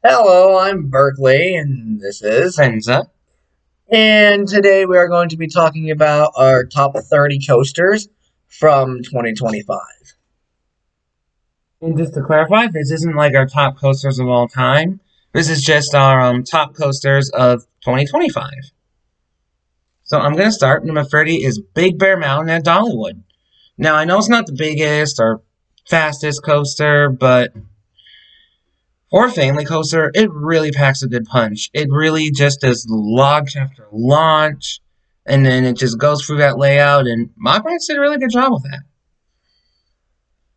Hello, I'm Berkeley, and this is. Senza. And today we are going to be talking about our top 30 coasters from 2025. And just to clarify, this isn't like our top coasters of all time. This is just our top coasters of 2025. So I'm gonna start. Number 30 is Big Bear Mountain at Dollywood. Now I know it's not the biggest or fastest coaster, but for a family coaster, it really packs a good punch. It really just does launch after launch, and then it just goes through that layout. And Mock Rats did a really good job with that.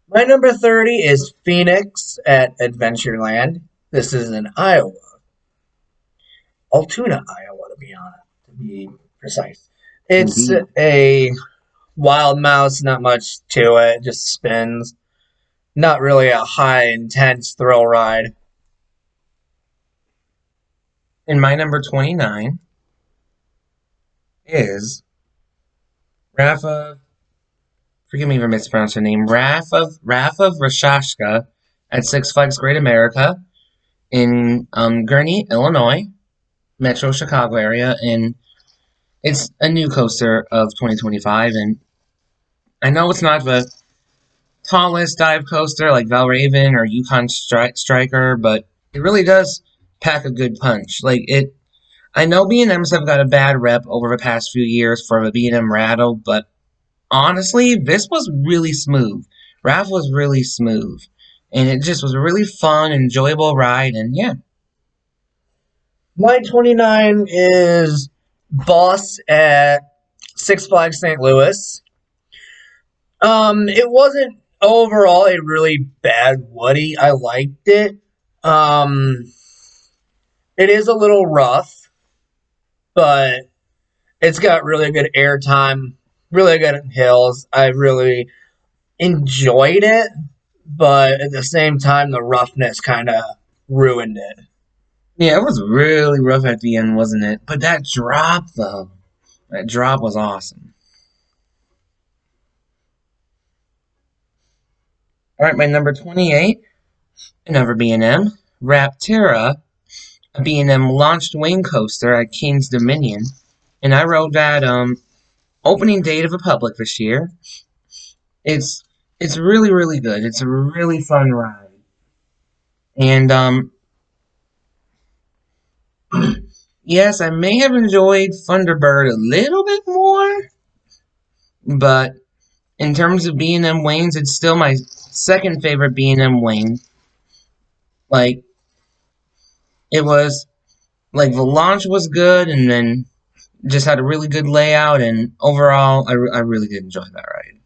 My number 30 is Phoenix at Adventureland. This is in Iowa. Altoona, Iowa, to be precise. It's Indeed. a wild mouse, not much to it, just spins. Not really a high intense thrill ride. And my number 29 is Rafa. Forgive me for mispronouncing her name. Rafa Rashashka at Six Flags Great America in Gurnee, Illinois, Metro Chicago area, and it's a new coaster of 2025. And I know it's not the tallest dive coaster like Valraven or Yukon Striker, but it really does pack a good punch. Like it, I know B&Ms have got a bad rep over the past few years for the B&M rattle, but honestly, this was really smooth. Raph was really smooth. And it just was a really fun, enjoyable ride, and yeah. My 29 is Boss at Six Flags St. Louis. It wasn't overall a really bad Woody. I liked it. Um, it is a little rough, but it's got really good airtime, really good hills. I really enjoyed it, but at the same time, the roughness kind of ruined it. Yeah, it was really rough at the end, wasn't it? But that drop, though, that drop was awesome. Alright, my number 28, another B&M, Raptera, a B&M launched wing coaster at King's Dominion. And I rode that opening day to the public this year. It's it's really really good. It's a really fun ride. And yes, I may have enjoyed Thunderbird a little bit more, but in terms of B&M wings, it's still my second favorite B&M wing. Like it was like the launch was good, and then just had a really good layout, and overall, I really did enjoy that ride.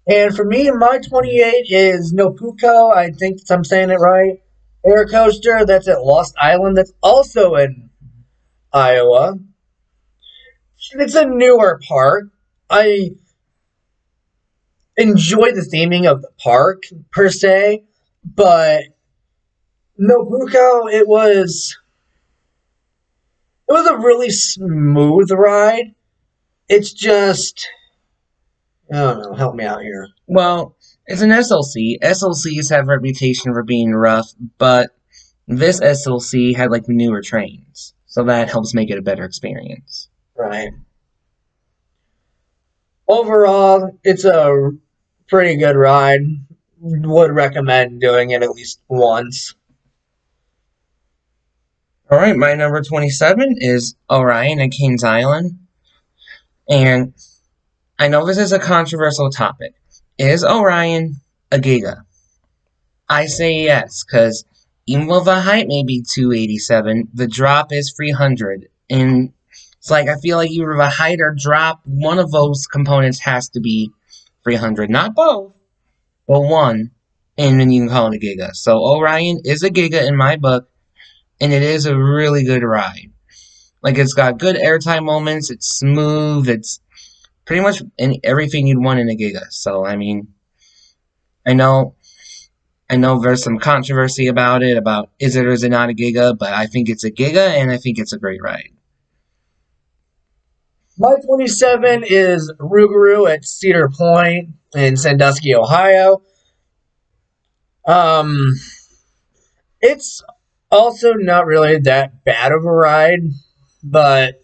And for me, my 28 is Nopuko. I think I'm saying it right. Air coaster that's at Lost Island. That's also in Iowa. It's a newer park. I enjoy the theming of the park per se, but Nobuko, it was a really smooth ride. It's just I don't know. Help me out here. Well, it's an SLC. SLCs have a reputation for being rough, but this SLC had like newer trains, so that helps make it a better experience. Right. Overall, it's a pretty good ride. Would recommend doing it at least once. All right, my number 27 is Orion at Kings Island, and I know this is a controversial topic. Is Orion a Giga? I say yes, because even though the height may be 287, the drop is 300. And it's like I feel like either the height or drop, one of those components has to be 300. Not both, but one. And then you can call it a Giga. So Orion is a Giga in my book, and it is a really good ride. Like it's got good airtime moments, it's smooth, it's pretty much everything you'd want in a Giga. So I mean, I know I know there's some controversy about it, about is it or is it not a Giga, but I think it's a Giga and I think it's a great ride. My 27 is Rougarou at Cedar Point in Sandusky, Ohio. Um, it's Also, not really that bad of a ride, but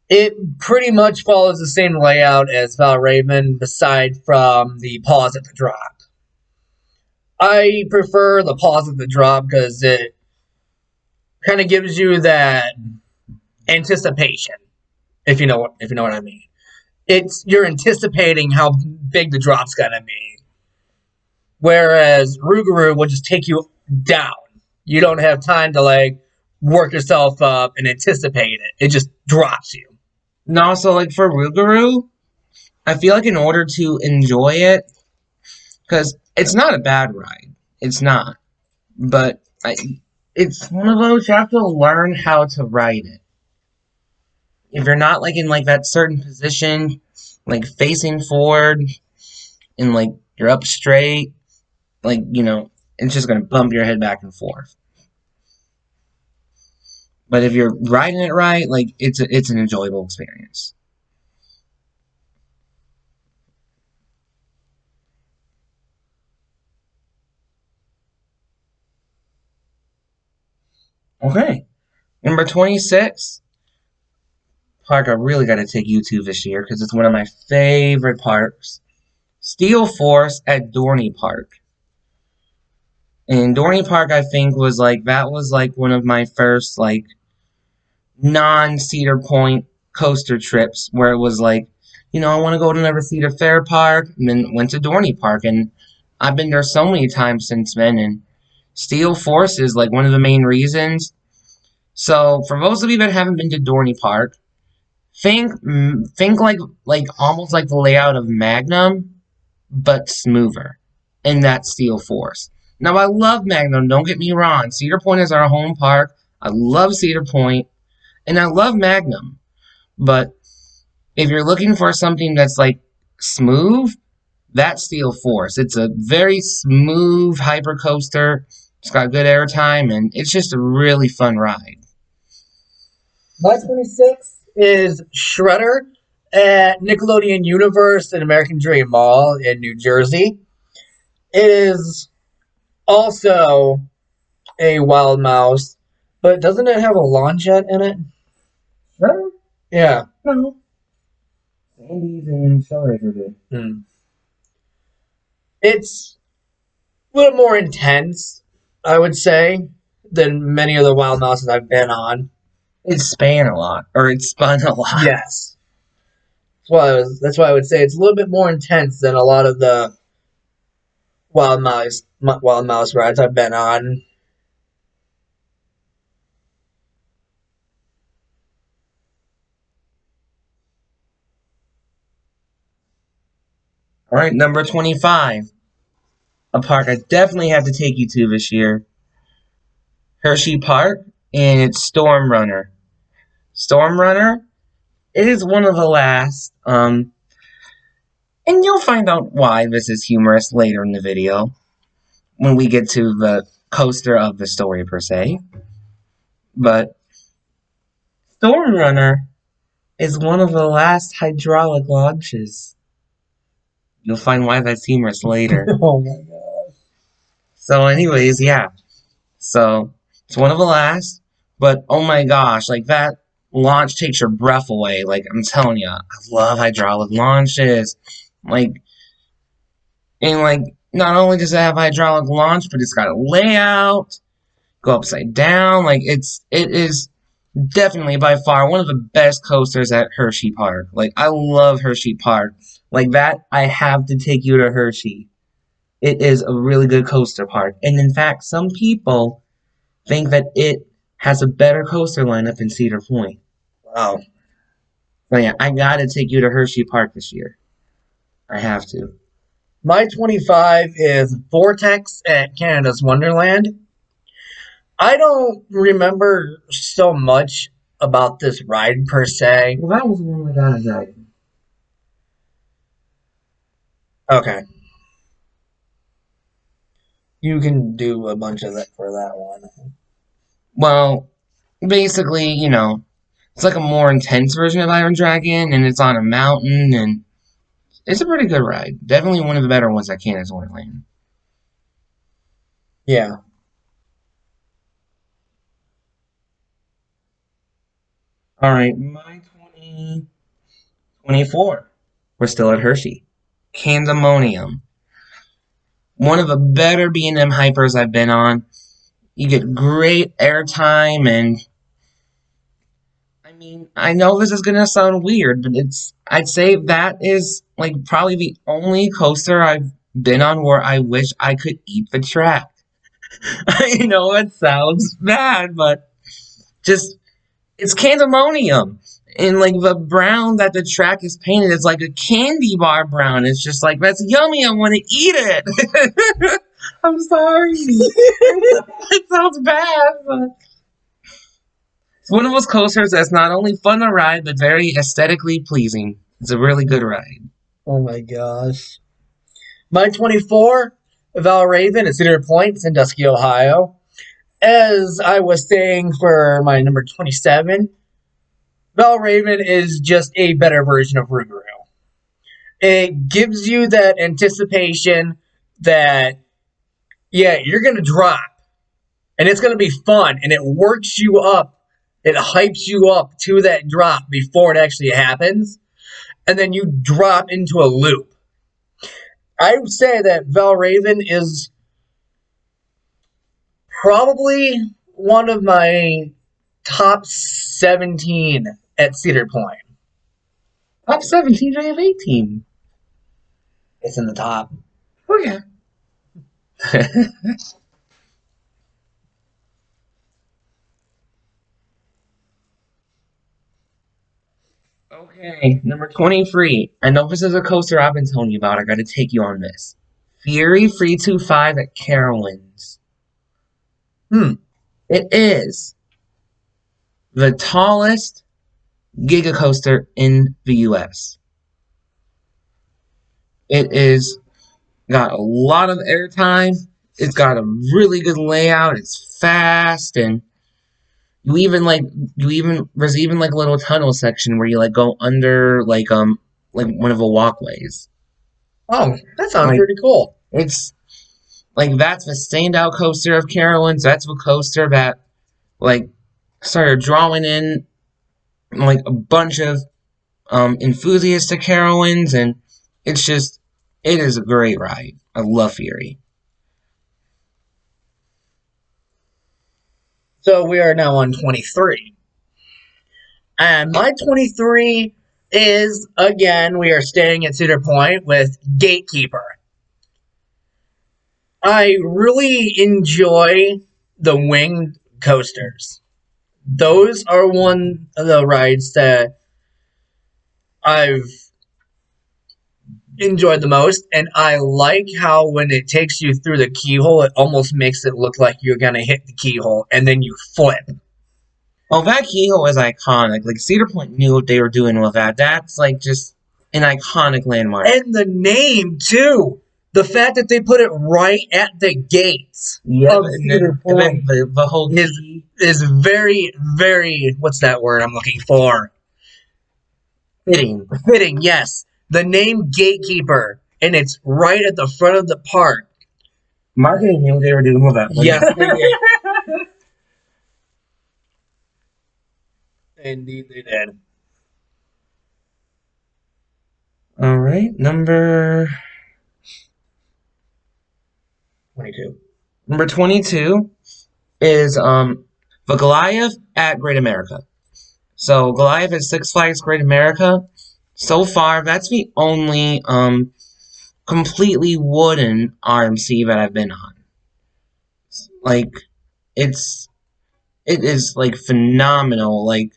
it pretty much follows the same layout as Valraven, aside from the pause at the drop. I prefer the pause at the drop because it kind of gives you that anticipation, if you know what I mean. It's you're anticipating how big the drop's gonna be, whereas Rougarou will just take you down. You don't have time to like work yourself up and anticipate it. It just drops you. And also, like for Rougarou, I feel like in order to enjoy it, because it's not a bad ride, it's not, but it's one of those you have to learn how to ride it. If you're not like in like that certain position, like facing forward, and like you're up straight, like it's just gonna bump your head back and forth. But if you're riding it right, like it's an enjoyable experience. Okay, number 26 park I really got to take you to this year because it's one of my favorite parks. Steel Force at Dorney Park. And Dorney Park, I think, was like one of my first like non-Cedar Point coaster trips where it was like, I want to go to another Cedar Fair park, and then went to Dorney Park, and I've been there so many times since then. And Steel Force is like one of the main reasons. So for those of you that haven't been to Dorney Park, think like almost like the layout of Magnum, but smoother, in that Steel Force. Now I love Magnum. Don't get me wrong. Cedar Point is our home park. I love Cedar Point, and I love Magnum. But if you're looking for something that's like smooth, that's Steel Force. It's a very smooth hyper coaster. It's got good airtime, and it's just a really fun ride. My 26 is Shredder at Nickelodeon Universe and American Dream Mall in New Jersey. It is also a Wild Mouse, but doesn't it have a launch jet in it? Sure. Yeah. No. Sandy's and Shellraiser did. It's a little more intense, I would say, than many of the Wild Mouses I've been on. It span a lot, or it spun a lot. Yes. That's why I would say it's a little bit more intense than a lot of the Wild Mouse rides I've been on. All right, number 25. A park I definitely have to take you to this year. Hershey Park, and it's Storm Runner. Storm Runner is one of the last, and you'll find out why this is humorous later in the video, when we get to the coaster of the story per se. But Storm Runner is one of the last hydraulic launches. You'll find why that's humorous later. Oh my god. So anyways, yeah. So it's one of the last, but oh my gosh, like that launch takes your breath away. Like I'm telling you, I love hydraulic launches. Like, and like not only does it have hydraulic launch, but it's got a layout, go upside down. Like it is definitely by far one of the best coasters at Hershey Park. Like I love Hershey Park. Like that, I have to take you to Hershey. It is a really good coaster park. And in fact, some people think that it has a better coaster lineup than Cedar Point. Wow. So yeah, I gotta take you to Hershey Park this year. I have to. My 25 is Vortex at Canada's Wonderland. I don't remember so much about this ride per se. Well, that was the one without a dragon. Okay. You can do a bunch of that for that one. Well, basically, it's like a more intense version of Iron Dragon, and it's on a mountain, and it's a pretty good ride. Definitely one of the better ones at Canada's Wonderland. Yeah. All right, my 2024. We're still at Hershey. Candemonium. One of the better B&M hypers I've been on. You get great airtime, and I mean, I know this is gonna sound weird, but I'd say that is like probably the only coaster I've been on where I wish I could eat the track. I know it sounds bad, but just it's candemonium. And like the brown that the track is painted is like a candy bar brown. It's just like that's yummy. I want to eat it. I'm sorry. It sounds bad, but it's one of those coasters that's not only fun to ride but very aesthetically pleasing. It's a really good ride. Oh my gosh. My 24, Valraven at Cedar Point, it's in Dusky, Ohio. As I was saying for my number 27, Valraven is just a better version of Rougarou. It gives you that anticipation that, yeah, you're going to drop and it's going to be fun and it works you up. It hypes you up to that drop before it actually happens. And then you drop into a loop. I would say that Valraven is probably one of my top 17 at Cedar Point. Top 17, I have 18. It's in the top. Okay. Okay, number 23. I know this is a coaster I've been telling you about. I gotta take you on this. Fury 325 at Carowinds. Hmm. It is the tallest Giga coaster in the US. It is got a lot of airtime. It's got a really good layout. It's fast, and there's even like a little tunnel section where you like go under like one of the walkways. Oh, that sounds Like pretty cool. it's like that's the standout coaster of Carowinds. That's the coaster that like started drawing in like a bunch of enthusiasts to Carowinds, and it's just it is a great ride. I love Fury. So we are now on 23. And my 23 is, again, we are staying at Cedar Point with Gatekeeper. I really enjoy the winged coasters. Those are one of the rides that I've enjoyed the most, and I like how when it takes you through the keyhole, it almost makes it look like you're gonna hit the keyhole, and then you flip. Oh, that keyhole is iconic. Like Cedar Point knew what they were doing with that. That's like just an iconic landmark. And the name too. The fact that they put it right at the gates Yeah, of Cedar Point the whole is key. is very, very, what's that word I'm looking for? Fitting. Fitting, yes. The name Gatekeeper, and it's right at the front of the park. Marketing knew what they were doing with that one. Yes, they did. Indeed, they did. All right, number 22. number 22 is the Goliath at Great America. So Goliath at Six Flags Great America. So far, that's the only completely wooden RMC that I've been on. Like it is like phenomenal. Like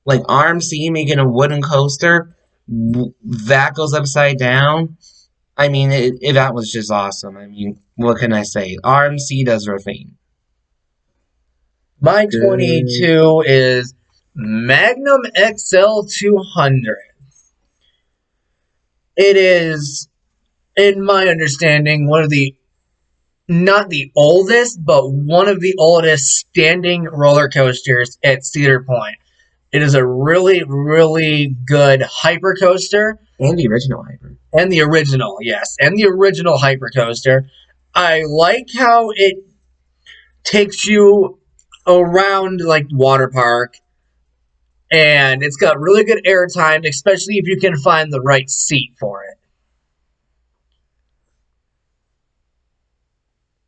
RMC making a wooden coaster that goes upside down. I mean, that was just awesome. I mean, what can I say? RMC does their thing. My 22 is Magnum XL 200. It is, in my understanding, one of the, not the oldest, but one of the oldest standing roller coasters at Cedar Point. It is a really, really good hyper coaster. And the original Hyper. And the original, yes. And the original hyper coaster. I like how it takes you around like water park and it's got really good airtime, especially if you can find the right seat for it.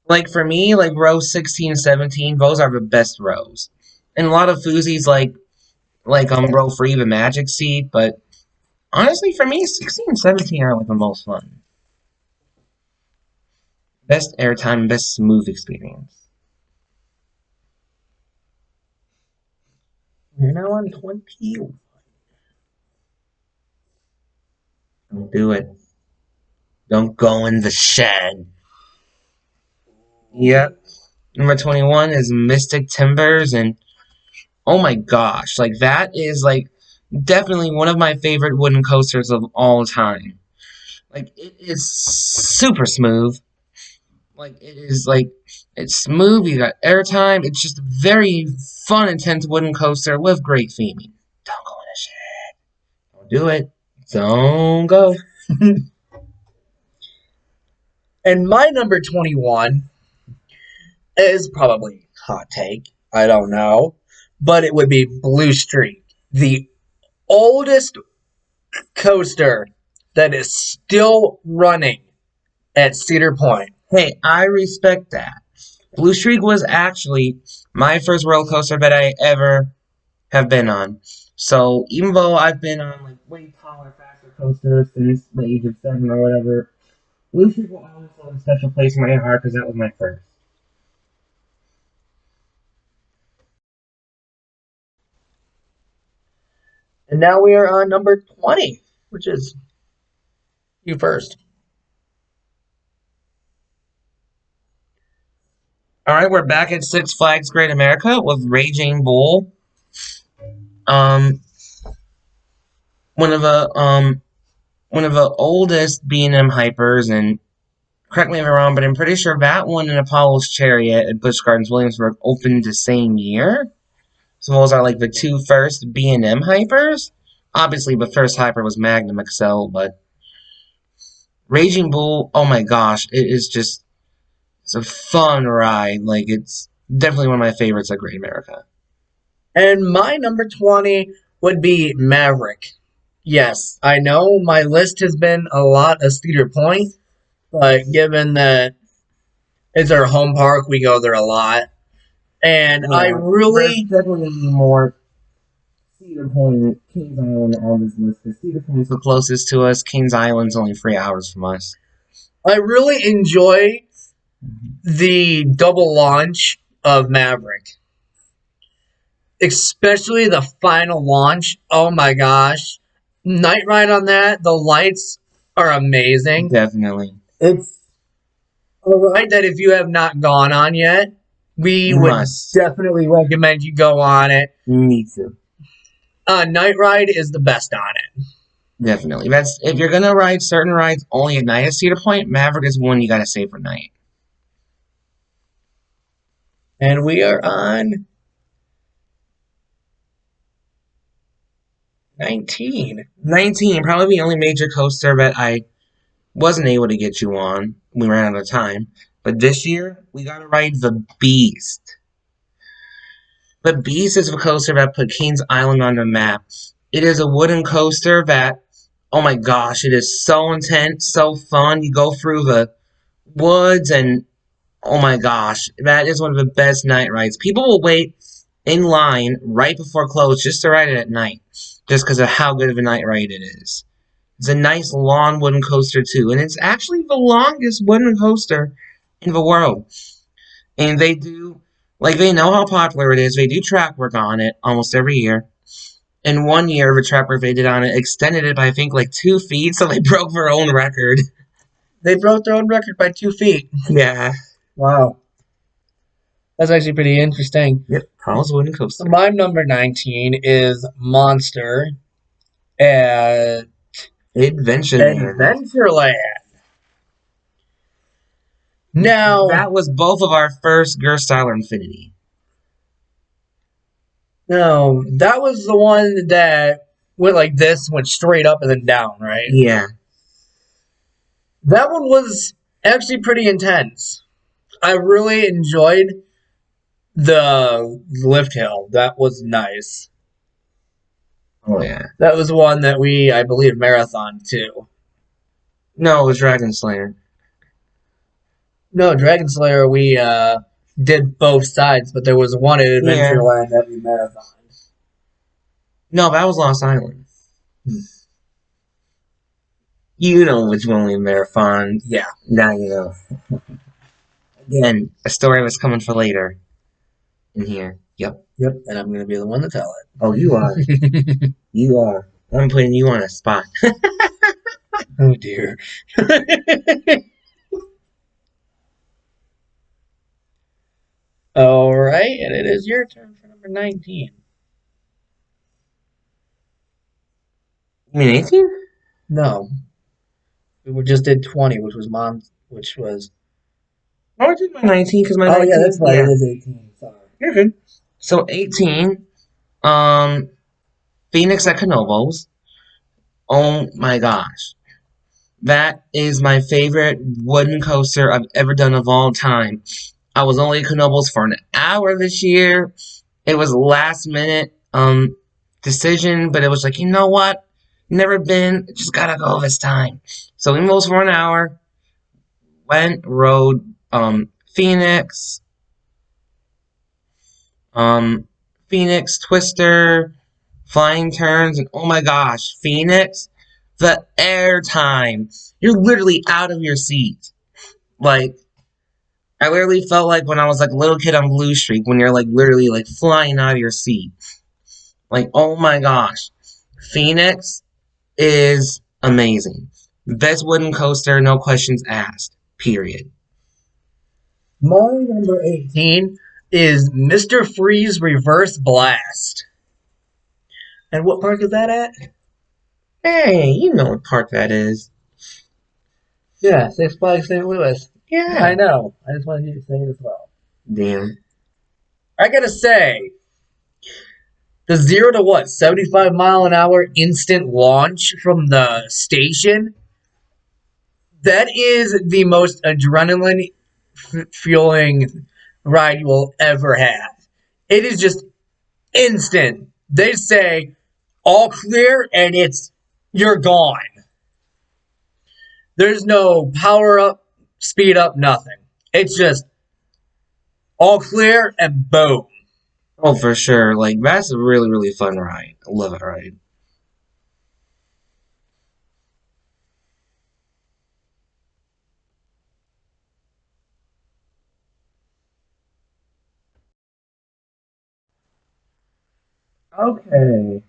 Like for me, like row 16, 17, those are the best rows. And a lot of foosies row for the magic seat, but honestly for me 16 and 17 are like the most fun. Best airtime, best smooth experience. You're now on 20. Don't do it. Don't go in the shed. Yep. Number 21 is Mystic Timbers, and oh my gosh, like that is like definitely one of my favorite wooden coasters of all time. Like it is super smooth. Like it is like it's smooth, you got airtime, it's just a very fun, intense wooden coaster with great theming. Don't go in the shed. Don't do it. Don't go. And my number 21 is probably hot take. I don't know. But it would be Blue Streak, the oldest coaster that is still running at Cedar Point. Hey, I respect that. Blue Streak was actually my first roller coaster that I ever have been on. So even though I've been on like way taller, faster coasters since the age of 7 or whatever, Blue Streak will always hold a special place in my heart because that was my first. And now we are on number 20, which is you first. All right, we're back at Six Flags Great America with Raging Bull. Um, one of the oldest B&M hypers, and correct me if I'm wrong, but I'm pretty sure that one and Apollo's Chariot at Busch Gardens Williamsburg opened the same year. So those are like the two first B&M hypers. Obviously, the first hyper was Magnum XL, but Raging Bull, oh my gosh, it's a fun ride. Like it's definitely one of my favorites at Great America. And my number 20 would be Maverick. Yes, I know my list has been a lot of Cedar Point, but given that it's our home park, we go there a lot. And I Yeah, there's really, definitely gonna be more Cedar Point, Kings Island on this list because Cedar Point is the closest to us. Kings Island's only 3 hours from us. I really enjoy the double launch of Maverick, especially the final launch. Oh my gosh. Night ride on that, the lights are amazing. Definitely. It's a ride that if you have not gone on yet, we You would must. definitely recommend you go on it. Me too. Night ride is the best on it. Definitely. That's if you're gonna ride certain rides only at night at Cedar Point, Maverick is one you gotta save for night. And we are on 19. 19, probably the only major coaster that I wasn't able to get you on. We ran out of time. But this year, we got to ride the Beast. The Beast is a coaster that put Kings Island on the map. It is a wooden coaster that, oh my gosh, it is so intense, so fun. You go through the woods, and oh my gosh, that is one of the best night rides. People will wait in line right before close just to ride it at night, just because of how good of a night ride it is. It's a nice long wooden coaster too, and it's actually the longest wooden coaster in the world. And they know how popular it is. They do track work on it almost every year. And one year, the track work they did on it extended it by I think like 2 feet, so they broke their own record. They broke their own record by 2 feet. Yeah. Wow. That's actually pretty interesting. Yep. Carl's wooden coaster. My number 19 is Monster at Adventureland. Adventureland. Now, That was both of our first Gerstyler Infinity. no, that was the one that went like this, went straight up and then down, right? Yeah. That one was actually pretty intense. I really enjoyed the lift hill. That was nice. Oh yeah. That was one that I believe, marathon too. No, it was Dragon Slayer. No, Dragon Slayer, we did both sides, but there was one at Yeah. Adventureland that we marathon. No, that was Lost Island. Hmm. You know which one we marathon. Yeah. Now you know. Again, a story was coming for later in here. Yep. Yep. And I'm going to be the one to tell Oh, you are. it. You are. I'm putting you on a spot. Oh, dear. All right. And it is your turn for number 19. You mean 18? No. We just did 20, which was. Oh, I did my 19 because my Oh, 19. yeah, that's right. Yeah, It is 18. Sorry. you're good. So 18, um, Phoenix at Canobos. Oh my gosh. That is my favorite wooden coaster I've ever done of all time. I was only at Canobos for an hour this year. It was a last minute decision, but it was like, you know what? Never been, just gotta go this time. So we moved for an hour, went, rode Phoenix, Phoenix, Twister, Flying Turns, and oh my gosh, Phoenix, the air time. You're literally out of your seat. Like, I literally felt like when I was like a little kid on Blue Streak, when you're like literally like flying out of your seat. Like, oh my gosh. Phoenix is amazing. Best wooden coaster, no questions asked. Period. My number 18 is Mr. Freeze Reverse Blast. And what park is that at? Hey, you know what park that is. Yeah, Six Flags St. Louis. Yeah. I know. I just wanted you to say it as well. Damn. I gotta say, the 0 to what, 75 mile an hour instant launch from the station, that is the most adrenaline fueling ride you will ever have. It is just instant. They say all clear and you're gone. There's no power up, speed up, nothing. It's just all clear and boom. Oh, for sure. Like, that's a really, really fun ride. I love it, ride. Okay.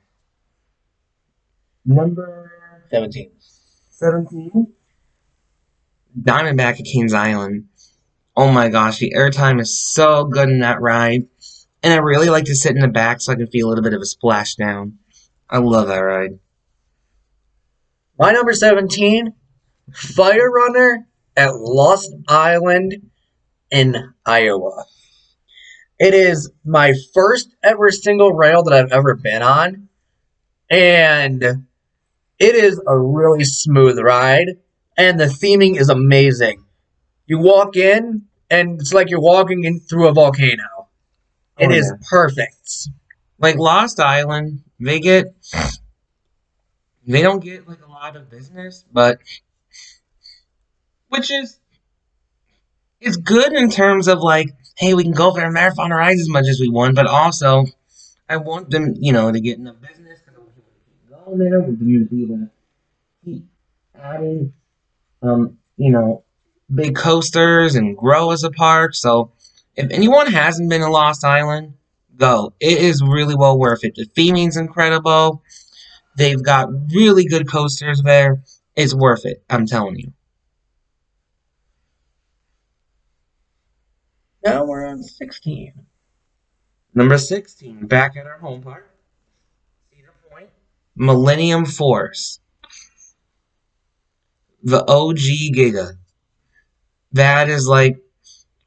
Number 17. 17. Diamondback at Kings Island. Oh my gosh, the airtime is so good in that ride. And I really like to sit in the back so I can feel a little bit of a splashdown. I love that ride. My number 17, Fire Runner at Lost Island in Iowa. It is my first ever single rail that I've ever been on, and it is a really smooth ride, and the theming is amazing. You walk in, and it's like you're walking in through a volcano. It Oh is yeah. perfect. Like Lost Island, they don't get like a lot of business, but which is it's good in terms of like, hey, we can go for a marathon rides as much as we want, but also I want them, to get enough business because I want people to keep going there. We want to be able to keep adding, big coasters and grow as a park. So if anyone hasn't been to Lost Island, go. It is really well worth it. The theming's incredible. They've got really good coasters there. It's worth it. I'm telling you. Now we're on 16. Number 16, back at our home park, Cedar Point, Millennium Force, the OG Giga. That is like,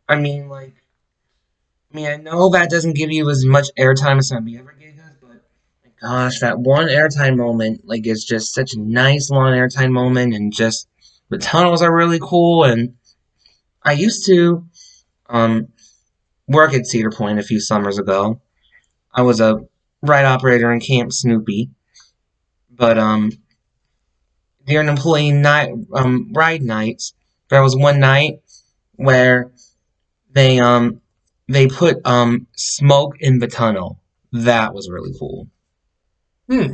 I know that doesn't give you as much airtime as some of the other Gigas, but my gosh, that one airtime moment, like, it's just such a nice long airtime moment, and just the tunnels are really cool. And I used to um work at Cedar Point a few summers ago. I was a ride operator in Camp Snoopy. But during employee night ride nights, there was one night where they they put smoke in the tunnel. That was really cool. Hmm.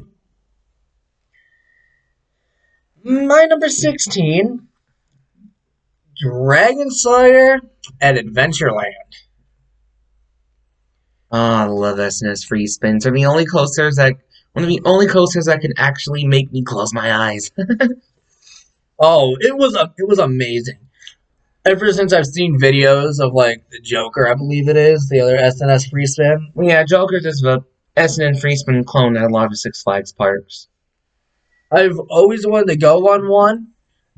My number 16, Dragon Slayer at Adventureland. Oh, I love SNS free spins. They're the only coasters that one of the only coasters that can actually make me close my eyes. Oh, it was amazing. Ever since I've seen videos of like the Joker, I believe it is the other SNS free spin. Yeah, Joker's is the SN free spin clone at a lot of Six Flags parks. I've always wanted to go on one,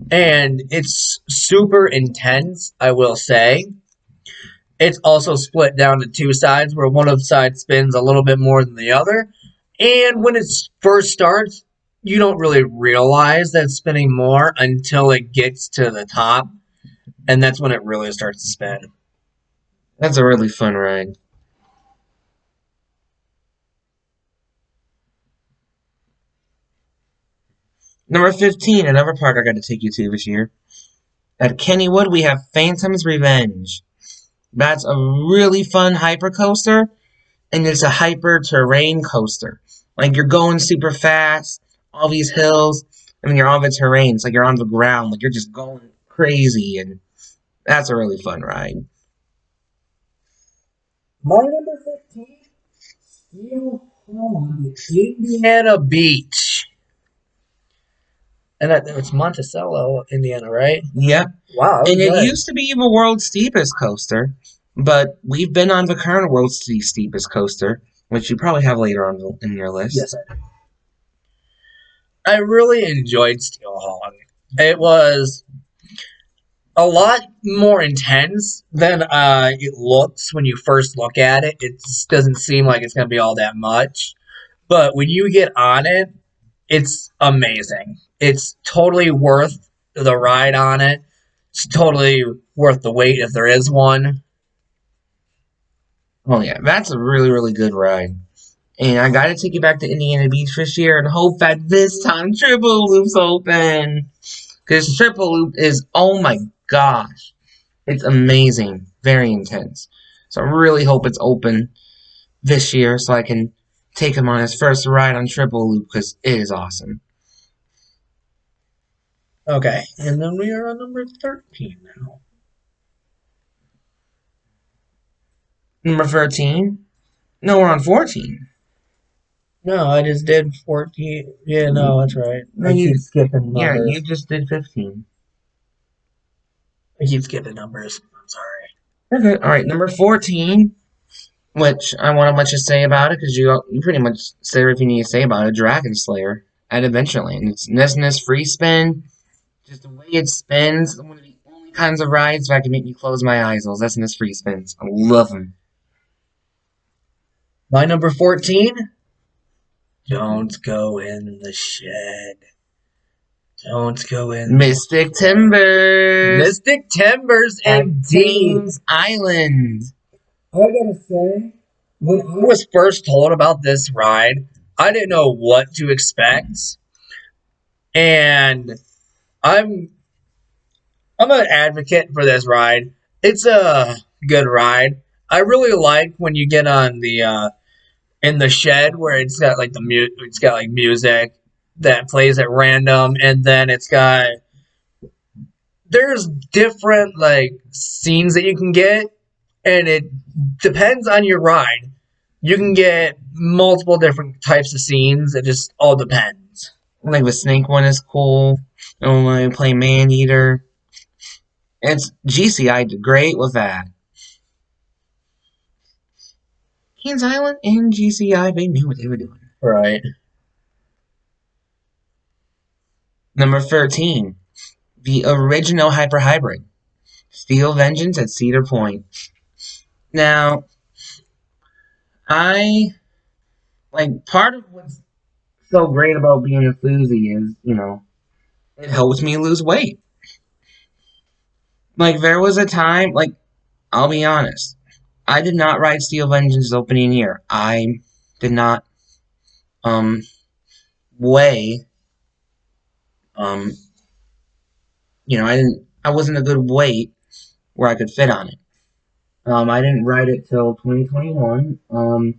and it's super intense. I will say it's also split down to two sides, where one of the sides spins a little bit more than the other. And when it first starts, you don't really realize that it's spinning more until it gets to the top, and that's when it really starts to spin. That's a really fun ride. Number 15, another park I got to take you to this year. At Kennywood, we have Phantom's Revenge. That's a really fun hyper coaster, and it's a hyper terrain coaster. Like you're going super fast, all these hills, and you're on the terrain. It's like you're on the ground, like you're just going crazy, and that's a really fun ride. My number 15, Steel Pond, Indiana Beach. And it's Monticello, Indiana, right? Yep, Wow, that and was it good. used to be the world's steepest coaster, but we've been on the current world's steepest coaster, which you probably have later on in your list. Yes, I really enjoyed Steel Hog. It was a lot more intense than it looks when you first look at it. It just doesn't seem like it's going to be all that much. But when you get on it, it's amazing. It's totally worth the ride on it. It's totally worth the wait if there is one. Oh yeah, that's a really really good ride. And I gotta take you back to Indiana Beach this year and hope that this time Triple Loop's open. Because Triple Loop is, oh my gosh, it's amazing. Very intense. So I really hope it's open this year so I can take him on his first ride on Triple Loop because it is awesome. Okay, and then we are on number 13 now. Number 13? No, we're on 14. No, I just did 14. Yeah, no, that's right. No, I keep skipping yeah, numbers. you just did 15. I keep skipping numbers. I'm sorry. Okay, alright, number 14, which I want to much to say about it because you pretty much said everything you need to say about it. Dragon Slayer at Adventureland. It's NES free spin. Just the way it spins, one of the only kinds of rides that can make me close my eyes. Those SNES free spins. I love them. My number 14, don't go in the shed. Don't go in. Mystic Timbers. Mystic Timbers, indeed. Kings Island. I gotta say, when I was first told about this ride, I didn't know what to expect, and I'm I'm an advocate for this ride. It's a good ride. I really like when you get on the in the shed where it's got like music that plays at random, and then there's different like scenes that you can get, and it depends on your ride. You can get multiple different types of scenes. It just all depends. Like the snake one is cool. And when I play Maneater. It's GCI did great with that. Kings Island and GCI, they knew what they were doing. Right. Number 13, the original Hyper Hybrid, Steel Vengeance at Cedar Point. Now, I like part of what's so great about being a floozy is, it helps me lose weight. Like there was a time, like I'll be honest, I did not ride Steel Vengeance opening year. I did not um way. Um, I wasn't a good weight where I could fit on it. I didn't ride it till 2021. COVID.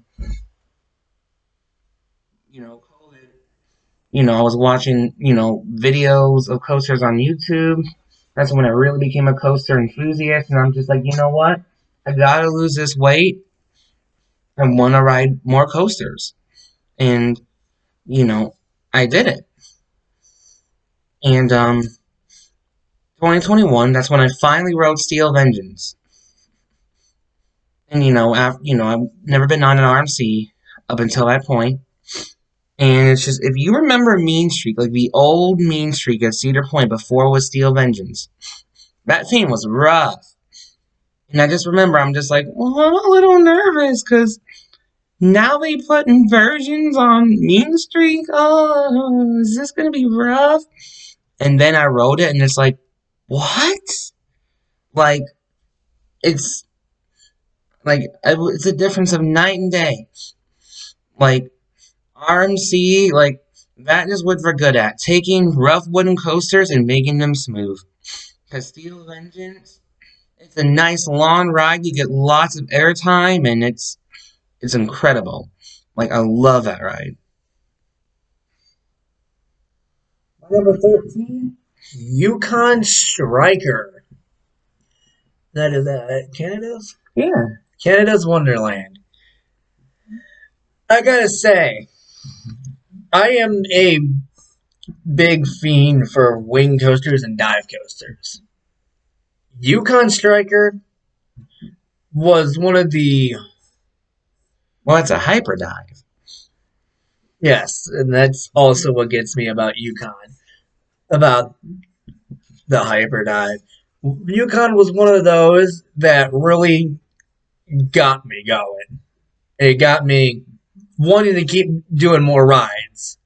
I was watching, videos of coasters on YouTube. That's when I really became a coaster enthusiast, and I'm just like, you know what? I gotta lose this weight. I want to ride more coasters, and you know, I did it. And 2021, that's when I finally rode Steel Vengeance. And I've never been on an RMC up until that point. And it's just, if you remember Mean Streak, like the old Mean Streak at Cedar Point before it was Steel Vengeance, that theme was rough. And I just remember, I'm just like, well, I'm a little nervous because now they put inversions on Mean Streak. Oh, is this going to be rough? And then I rode it, and it's like, what? Like, it's it's a difference of night and day. Like, RMC, like, that is what we're good at. Taking rough wooden coasters and making them smooth. Because Steel Vengeance, it's a nice long ride. You get lots of airtime, and it's incredible. Like, I love that ride. Number 13, Yukon Striker. That is Canada's? Yeah. Canada's Wonderland. I gotta say, I am a big fiend for wing coasters and dive coasters. Yukon Striker was one of the Well, it's a hyperdive. yes, and that's also what gets me about Yukon, about the hyperdive. Yukon was one of those that really got me going. It got me wanting to keep doing more rides.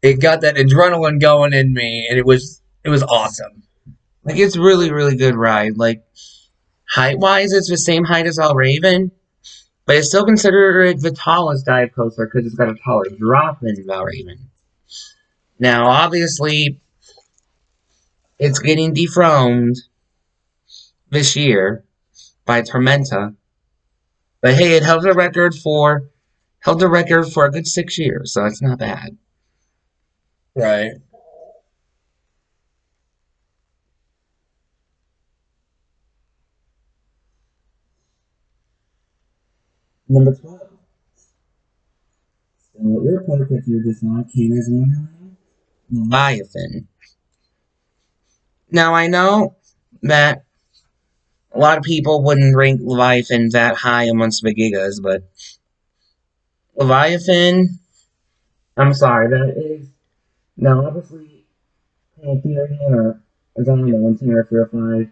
It got that adrenaline going in me, and it was awesome. Like, it's really, really good ride. Like, height-wise, it's the same height as All Raven, but I still consider it the tallest dive coaster because it's got a taller drop than Valraven. Now, obviously, it's getting dethroned this year by Tormenta, but hey, it held the record for a good 6 years, so it's not bad. Right. Number 12. So your point that you're just on Canada's Wonderland? Leviathan. Now I know that a lot of people wouldn't rank Leviathan that high amongst the Gigas, but Leviathan, I'm sorry, that is now obviously Pantheon or as I don't know, 110 or 305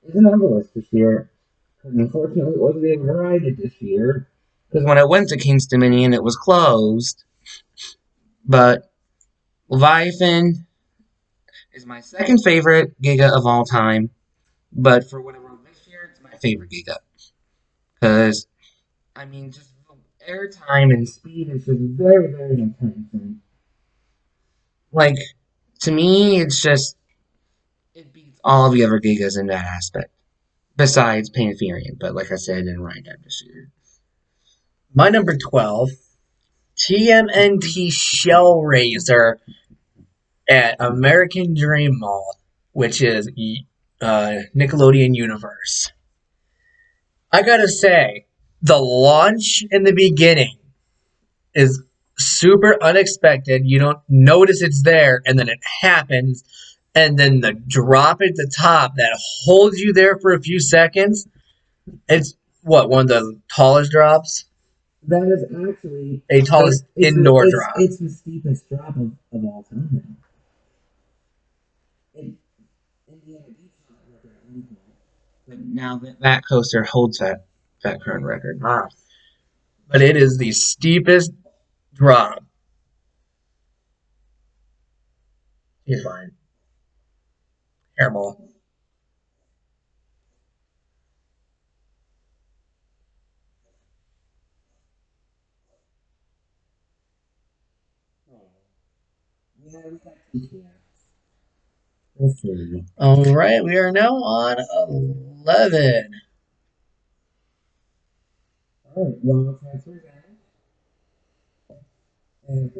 isn't on the list this year. Because unfortunately it wasn't able to ride it this year. Because when I went to King's Dominion it was closed. But Leviathan is my second favorite Giga of all time. But for what I rode this year, it's my favorite Giga. Because I mean, just airtime and speed is just very, very intense. And, like, to me, it's just, it beats all the other Gigas in that aspect. Besides Pantherian, but like I said, I didn't ride that this year. My number 12, TMNT Shellraiser at American Dream Mall, which is Nickelodeon Universe. I gotta say, the launch in the beginning is super unexpected. You don't notice it's there, and then it happens, and then the drop at the top that holds you there for a few seconds. It's what, one of the tallest drops? That is actually A tallest indoor drop. it's the steepest drop of all time now. In Indiana Beach record at one point. But now that coaster holds that current record. Ah, but it is the steepest drop. He's fine. Hairball. Yeah, we got two. Let's see. All right, we are now on 11. All right, well, transfer down. And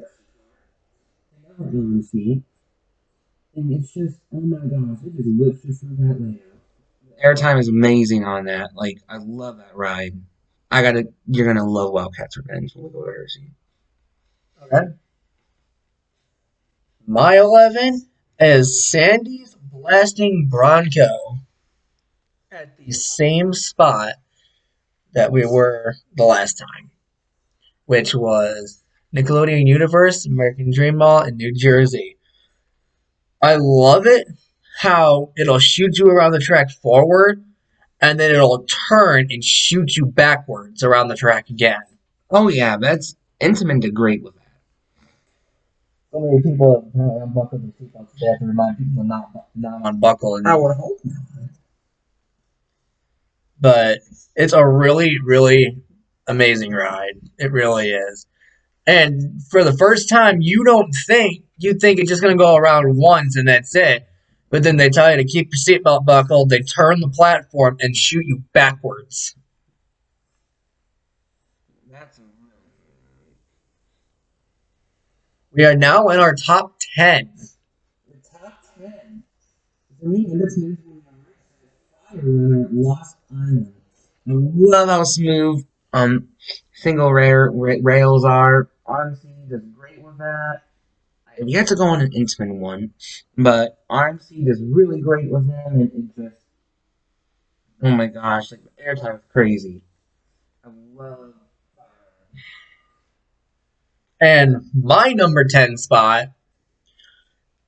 another LMC. And it's just, oh my gosh, it just whips you through that layout. Airtime is amazing on that. Like, I love that ride. You're gonna love Wildcats Revenge when we go to Hershey. Okay. My 11 is Sandy's Blasting Bronco at the same spot that we were the last time, which was Nickelodeon Universe, American Dream Mall in New Jersey. I love it how it'll shoot you around the track forward and then it'll turn and shoot you backwards around the track again. Oh yeah, that's Intamin did great with that. So many people have apparently unbuckled their seatbelts. They have to remind people to not unbuckle. I would hope not. But it's a really, really amazing ride. It really is. And for the first time, you think it's just going to go around once and that's it. But then they tell you to keep your seatbelt buckled. They turn the platform and shoot you backwards. That's a really We are now in our top 10. the top 10. For me, Entertainment Fire Runner Lost Island. I love how smooth single rails are. RMC does great with that. I've yet to go on an Intamin one, but RMC does really great with them, and it just, oh my gosh, like the airtime is crazy. I love. And my number 10 spot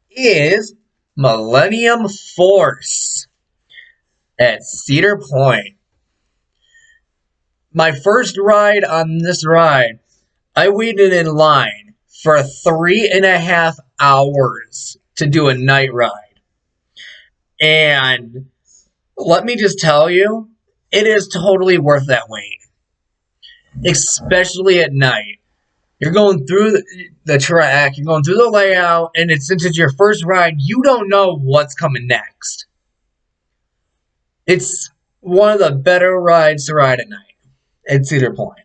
is Millennium Force at Cedar Point. My first ride on this ride, I waited in line for 3.5 hours to do a night ride. And let me just tell you, it is totally worth that wait, especially at night. You're going through the track, you're going through the layout, and since it's your first ride, you don't know what's coming next. It's one of the better rides to ride at night at Cedar Point.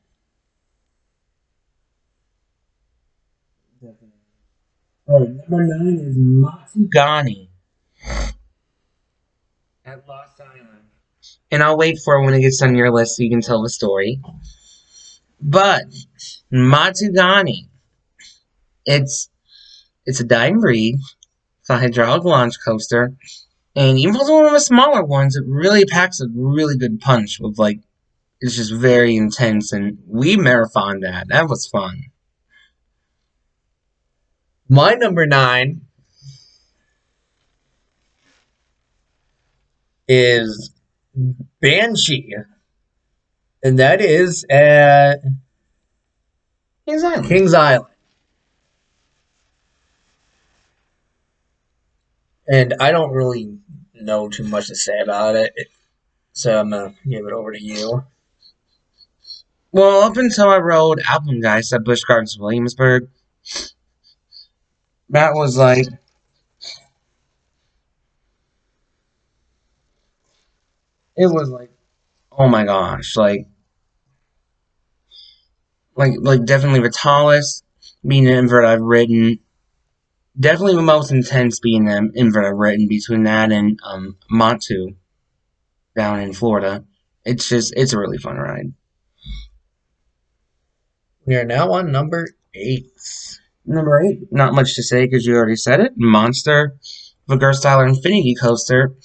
Oh, number 9 is Matsugani at Lost Island. And I'll wait for it when it gets on your list so you can tell the story. But Matsugani, it's a dying breed. It's a hydraulic launch coaster. And even though it's one of the smaller ones, it really packs a really good punch with like it's just very intense, and we marathoned that. That was fun. My number 9 is Banshee, and that is at Kings Island. Kings Island. And I don't really know too much to say about it, so I'm going to give it over to you. Well, up until I rode Alpengeist at Busch Gardens, Williamsburg, that was like it was like oh my gosh, like definitely the tallest being an invert I've ridden. Definitely the most intense being an invert I've ridden between that and Montu down in Florida. It's a really fun ride. We are now on number 8. Number 8, not much to say because you already said it. Monster, the Gerstyler Infinity Coaster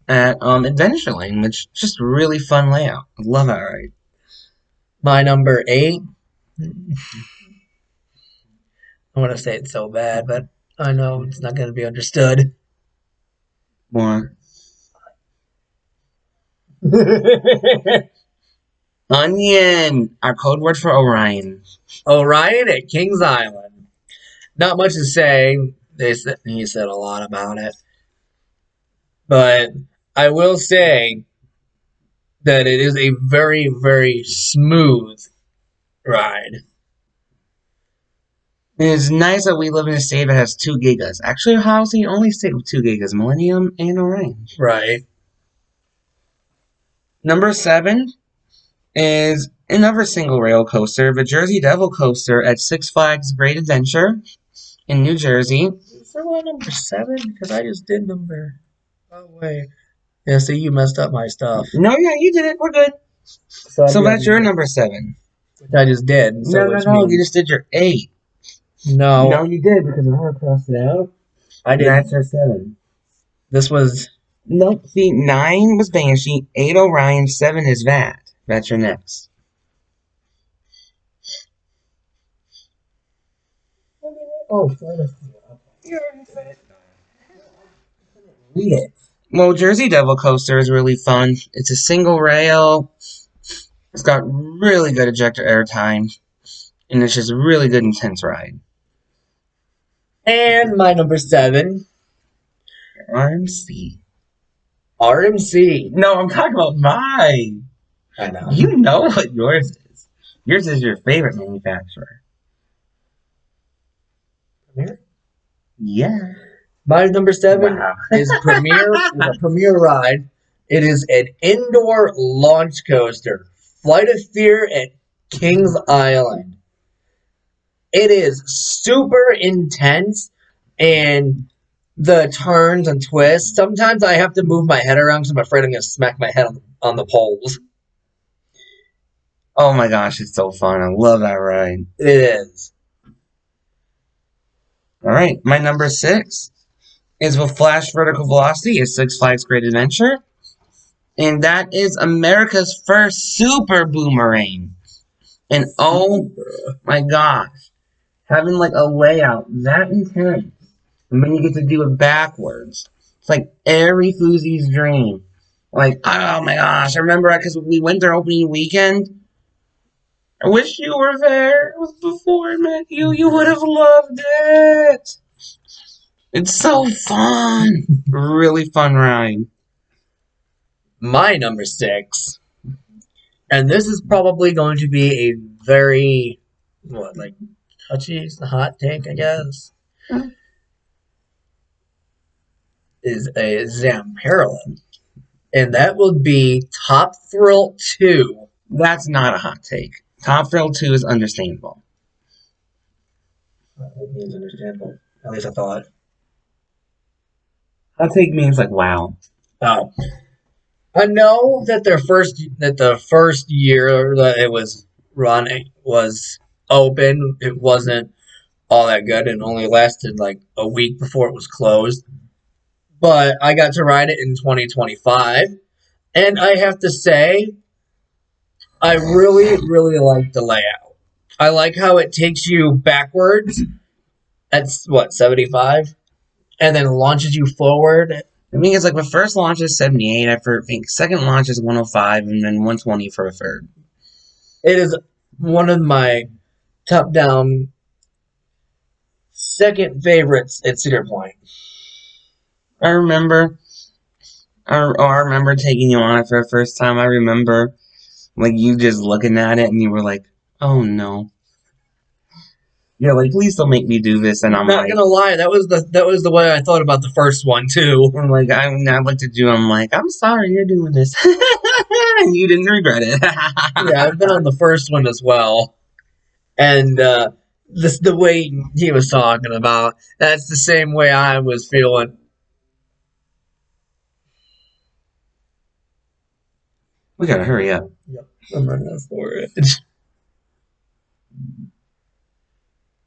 at Adventureland, which is just a really fun layout. I love that ride. My number 8. I want to say it so bad, but I know it's not going to be understood. What? Onion, our code word for Orion. Orion at Kings Island. Not much to say. He said a lot about it. But I will say that it is a very, very smooth ride. It's nice that we live in a state that has 2 gigas. Actually, Ohio's the only state with 2 gigas, Millennium and Orion. Right. Number 7 is another single rail coaster, the Jersey Devil Coaster at Six Flags Great Adventure in New Jersey. Is there one number 7? Because I just did number. Oh, wait. Yeah, see, you messed up my stuff. No, yeah, you did it. We're good. So that's your number 7. Which I just did. So No. You just did your 8. No. No, you did because I crossed it out. I did. That's your 7. This was. Nope. See, 9 was Banshee, 8 Orion, 7 is that. That's your next. Oh, read it. Well, Jersey Devil Coaster is really fun. It's a single rail. It's got really good ejector airtime. And it's just a really good, intense ride. And my number 7. RMC. RMC. No, I'm talking about mine. I know. You know what yours is. Yours is your favorite manufacturer. Premier? Yeah. My number 7 Wow. is a Premier ride. It is an indoor launch coaster. Flight of Fear at Kings Island. It is super intense, and the turns and twists. Sometimes I have to move my head around because I'm afraid I'm going to smack my head on the poles. Oh my gosh, it's so fun. I love that ride. It is. Alright, my number 6 is with Flash Vertical Velocity at Six Flags Great Adventure. And that is America's first super boomerang. And oh my gosh, having like a layout that intense, and then you get to do it backwards. It's like every foozie's dream. Like, oh my gosh, I remember because we went there opening weekend. I wish you were there. It was before I met you. You would have loved it. It's so fun. Really fun ride. My number 6, and this is probably going to be a very, touchy, hot take, I guess, is a Zamperla. And that would be Top Thrill 2. That's not a hot take. Top Thrill 2 is understandable. It is understandable. At least I thought. Hot take means like, wow. Oh. I know that the first year that it was running was open. It wasn't all that good and only lasted like a week before it was closed. But I got to ride it in 2025, and I have to say, I really, really like the layout. I like how it takes you backwards at 75, and then launches you forward. I mean, it's like the first launch is 78, I think. Second launch is 105, and then 120 for a third. It is one of my top-down second favorites at Cedar Point. I remember taking you on it for the first time. I remember, like, you just looking at it, and you were like, oh, no. You're like, please don't make me do this, and I'm not gonna lie, that was the way I thought about the first one too. I'm like, I looked at you, I'm like, I'm sorry you're doing this. And you didn't regret it. Yeah, I've been on the first one as well. And the way he was talking about, that's the same way I was feeling. We gotta hurry up. Yep, I'm running out for it.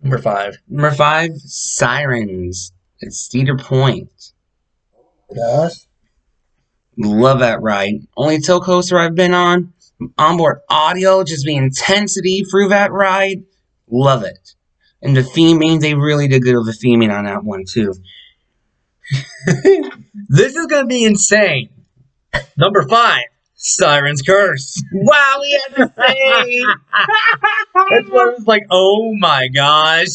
Number 5. Number 5, Sirens. It's Cedar Point. Gosh. Love that ride. Only tow coaster I've been on. Onboard audio, just the intensity through that ride. Love it. And the theming, they really did good with the theming on that one too. This is gonna be insane. Number 5. Siren's Curse. Wow, we had the same. That's why I was like, oh my gosh.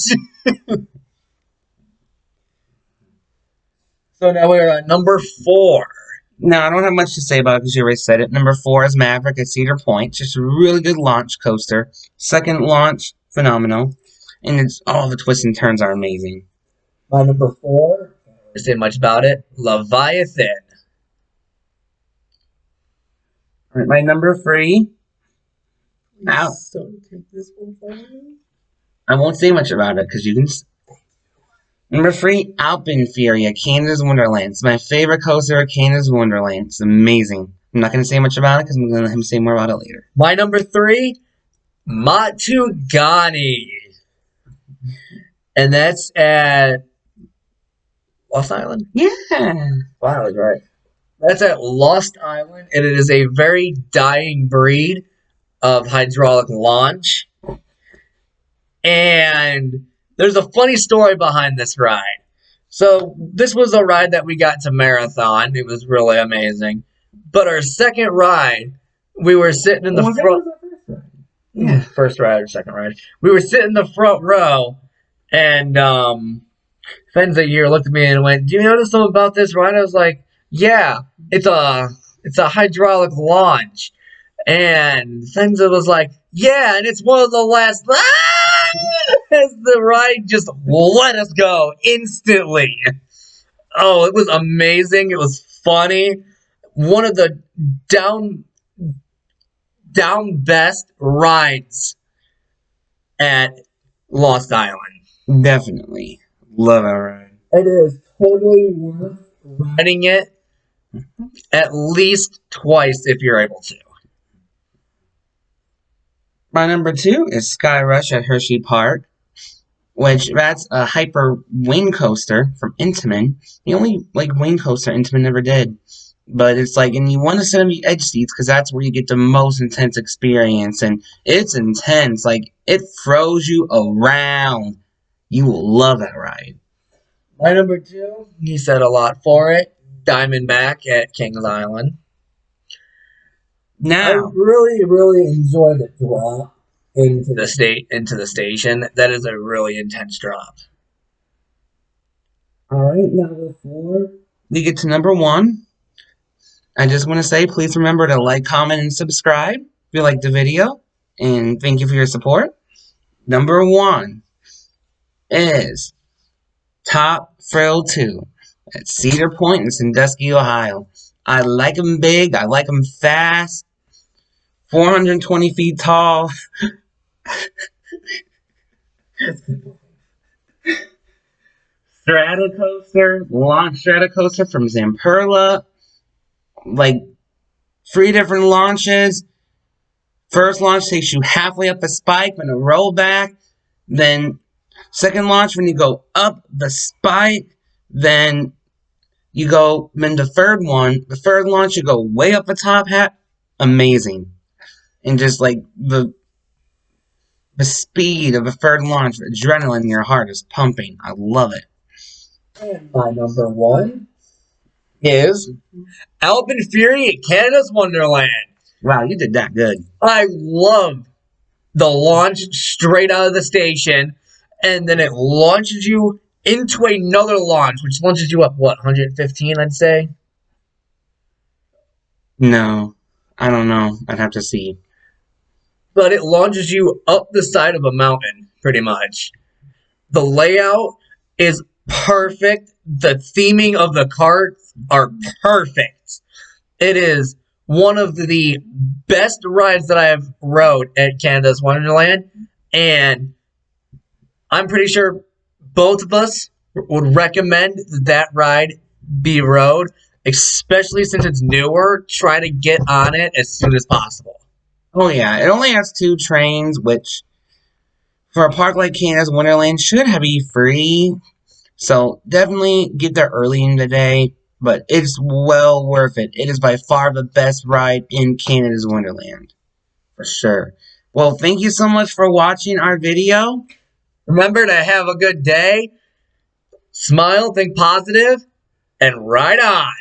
So now we're at number 4. No, I don't have much to say about it because you already said it. Number 4 is Maverick at Cedar Point. Just a really good launch coaster. Second launch, phenomenal. and it's all the twists and turns are amazing. My number 4, I don't say much about it, Leviathan. All right, my number 3. Ow. Don't take this one from me. I won't say much about it because you can. Number 3, Alpenfuria, Canada's Wonderland. It's my favorite coaster at Canada's Wonderland. It's amazing. I'm not going to say much about it because I'm going to let him say more about it later. My number 3, Matugani. And that's at Lost Island? Yeah. Wow, I was right. That's at Lost Island, and it is a very dying breed of hydraulic launch. And there's a funny story behind this ride. So this was a ride that we got to marathon. It was really amazing. But our second ride, we were sitting in the front. Yeah. First ride or second ride. We were sitting in the front row, and Fenza Year looked at me and went, "Do you notice something about this ride?" I was like, "Yeah, it's a hydraulic launch." And Fenza was like, "Yeah, and it's one of the last." As the ride just let us go instantly. Oh, it was amazing. It was funny. One of the down best rides at Lost Island. Definitely. Love that ride. It is totally worth riding it at least twice if you're able to. My number 2 is Sky Rush at Hershey Park, which that's a hyper wing coaster from Intamin. The only wing coaster Intamin never did. But it's and you want to sit on the edge seats because that's where you get the most intense experience, and it's intense. It throws you around. You will love that ride. My number 2, he said a lot for it. Diamondback at Kings Island. Now, I really, really enjoy the drop into the station. That is a really intense drop. All right, number 4. we get to number 1. I just want to say, please remember to like, comment, and subscribe if you liked the video, and thank you for your support. Number 1 is Top Thrill 2 at Cedar Point in Sandusky, Ohio. I like them big. I like them fast. 420 feet tall. Stratocoaster, launch Stratocoaster from Zamperla. 3 different launches. First launch takes you halfway up a spike and a rollback. Then second launch when you go up the spike. Then the third launch you go way up the top hat. Amazing. And just the speed of the third launch, adrenaline in your heart is pumping. I love it. And my number 1 is Alpenfuria at Canada's Wonderland. Wow, you did that good. I love the launch straight out of the station, and then it launches you into another launch, which launches you up, 115, I'd say? No, I don't know. I'd have to see. But it launches you up the side of a mountain, pretty much. The layout is perfect. The theming of the carts are perfect. It is one of the best rides that I have rode at Canada's Wonderland, and I'm pretty sure both of us would recommend that ride be rode, especially since it's newer. Try to get on it as soon as possible. Oh yeah, it only has 2 trains, which for a park like Canada's Wonderland should be free. So definitely get there early in the day, but it's well worth it. It is by far the best ride in Canada's Wonderland, for sure. Well, thank you so much for watching our video. Remember to have a good day, smile, think positive, and ride on.